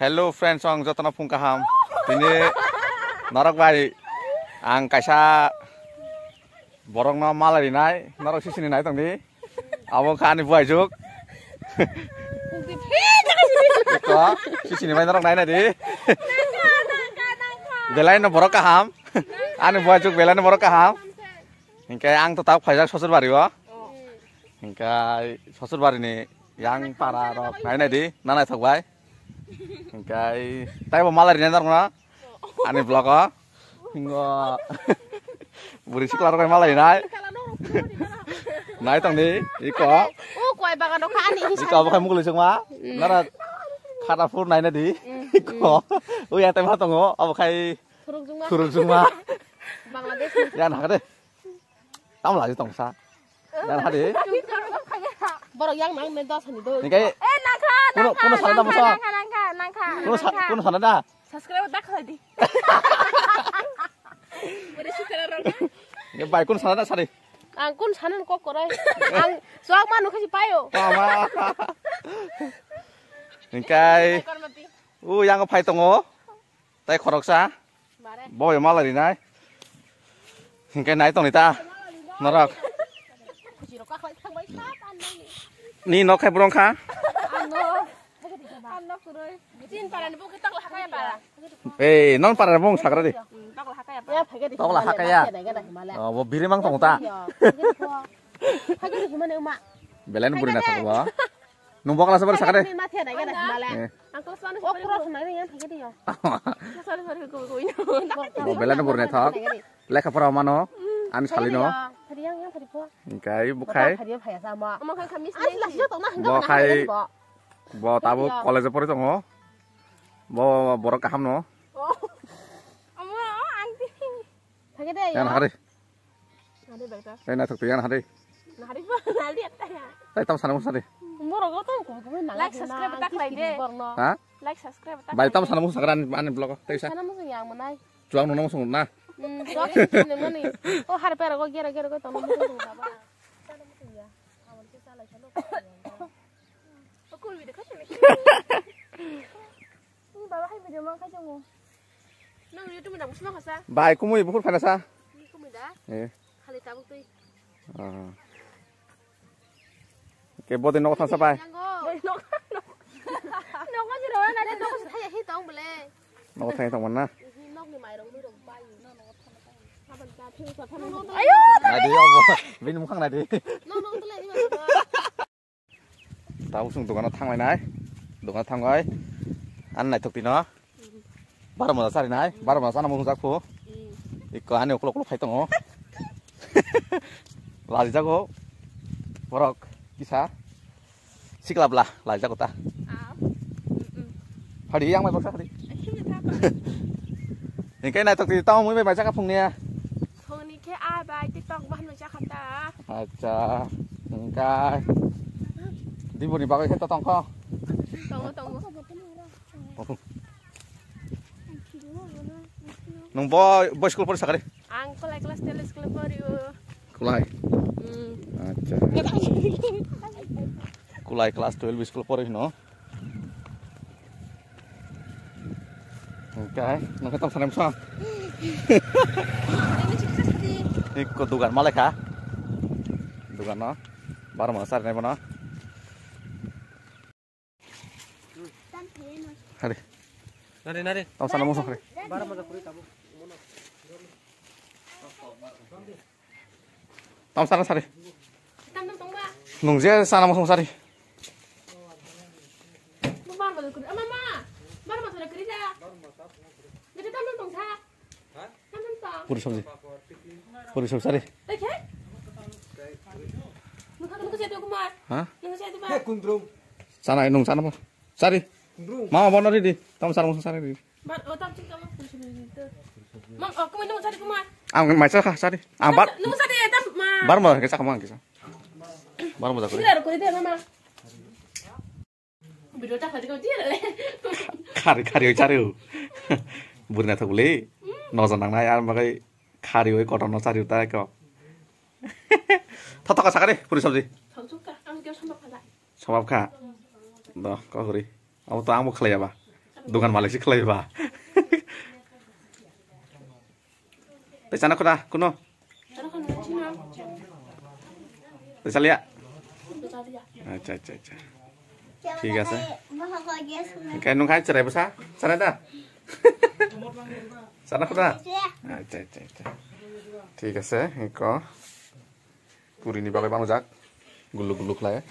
Hello friends, ang jotana phung kaham. Tini narak bai ang kaisa borong na malari nai, narak sisini nai tong ni. Abong khani buai juk. Iko sisini bai narak nai na di. Belai na borok kaham. Ani buai juk belai na borok kaham. Hingkai ang tetap khajak sosur bari wa. Hingkai sosur bari ni yang para rok nai na di, nanai thok bai. Hingkai tai malari nai narak na. Ani blog ah. Hingga buri siklar kai malari nai. Nai tong ni iko. Kuai bagan no kan ni. Iko bakai mukul sing ma. Nara khata fur nai na di. Iko. Yang tema tong o abakai turun juma. Bangladesh. Yang nak deh. Tam lagi tong sa. Yang hadi. Borok yang nang men dos ni do. Hingkai kuno sana dah masa. Kuno sana dah. Subscribe tak kali di. Beri subscribe orang. Hingkai baik kuno sana dah sari. Angkun sana kok korai. Ang suak manu kasi payo. Mama. Hingkai yang pai tong o. Tai khorok sa. Boy malari nai. Hingkai nai tong ni ta. Narak. Ni nok khai burong kha. Ano kurai. Tin para ni buki tak lah kaya para. Eh, non para bong sakra di. Tak lah kaya para. Tak lah kaya. Oh, bo biri mang tong ta. Hagi di mana emak. Belain buri na sakwa. Numbok la sabar sakra di. Mati ada kan Himalaya. Angkul sana oh kurang sana yang hagi di yo. Sorry ko ini. Bo belain buri na thak. Lekha para mano. An salino. Hari yang hari po. Hingkai bukai. Hari apa ya sama. Mau kan kamis ni. Lah yo tong nah. Bo khai. Bo tabu college pori tong o. Bo borok kaham no. Amo angti. Hagi deh ya. Yang hari. Hari baik dah. Eh na thuk yang hari. Nah hari po na lihat ya. Tai tam sana musari. Moro go tong ko na like subscribe tak like deh. Ha? Like subscribe tak. Bai tam sana musakran an blog tai sa. Sana mo yang manai. Juang no musung na. Juang ni mani. Oh hari pera go gera go tong mo tong baba. Sana mo ya. Awan ki sala chalo. Aku video kasi. Ni baba hai video mang kasi mo. Nang YouTube na musma kasa. Bai kumui bukur phana sa. Ni kumida. Eh. Khali tabuk tui. Ah. Ke bodin nok thasa bai. Nok ko jiro na de nok ko thaya hi tong bele. Nok thai tong man na. Nok ni mai rong mi rong pai no nok thana pai. Ha ban ka thi sa thana. Ayo. Na di obo. Bin mukang na di. No tele ni ma. Tao sung dukan thang nai. Dukan thang gai. An nai thuk ti no. Bar ma sari nai. Bar ma sana mung jak phu. Iko ane oklok oklok phai tong o. Lali jago. Borok bisa. Siklap lah lali jago ta. Hadi yang mai bok sa hadi. Hingkai nai thuk ti tao mui mai jak phung nia. Phung ni ke ai bai TikTok ban ma jak khata. Acha. Hingkai. Di buni bagai kita tong ko. Tunggu. Nung boy school pori sakare. Ang kulai kelas tele sekolah baru. Kulai. Acha. Kulai kelas 12 school pori no. Okay, nung kita sanem sa. Ini sukses di. Ikut dugan malek ha. Dugan no. Baru masar nai bana. Hari. Nari. Tahu sana musuh hari. Bara maza kuri tabu. Tahu sana sari. Tam ba. Nungje sana musuh sari. Bar maza kuri. Mama. Bar maza kuri dah. Jadi tam tong sa. Ha? Tam tong. Puri sabji. Puri sab sari. Oke. Muka siapa aku mah? Hah? Nunggu siapa Ke kundrung. Sana nung sana apa? Sari. Kundrung. Mau bono di. Tahu sana musuh sari di. Bar, tam cik kamu itu. Mam, aku minum cari kumah. Mai kah sari. Bar. Nunggu cari ya tam mah. Bar mau kisah kamu kisah. Bar mau zakuri. Tidak, aku tidak mama. Video tak tadi kau tidak leh. Kari cari. Burna thak bule. Nozan nang nai ar bagai kari oi koton no cari utai ko. Thak sakare puri sabji. Thak suka, aku kau sama pada. Sabab kha. Dah, kau kuri. Aku tuh amu khlaya ba. Dungan malik sih kelai ba. Pesana kuda kuno. Cara kan Cina. Bisa lihat. Bisa dia. Acha acha acha. ठीक है सर कहीं नुंग खाए चले बसा sana dah sana kuda acha acha acha ঠিক আছে iko puri ni bagai bangun jak guluk guluk lah ya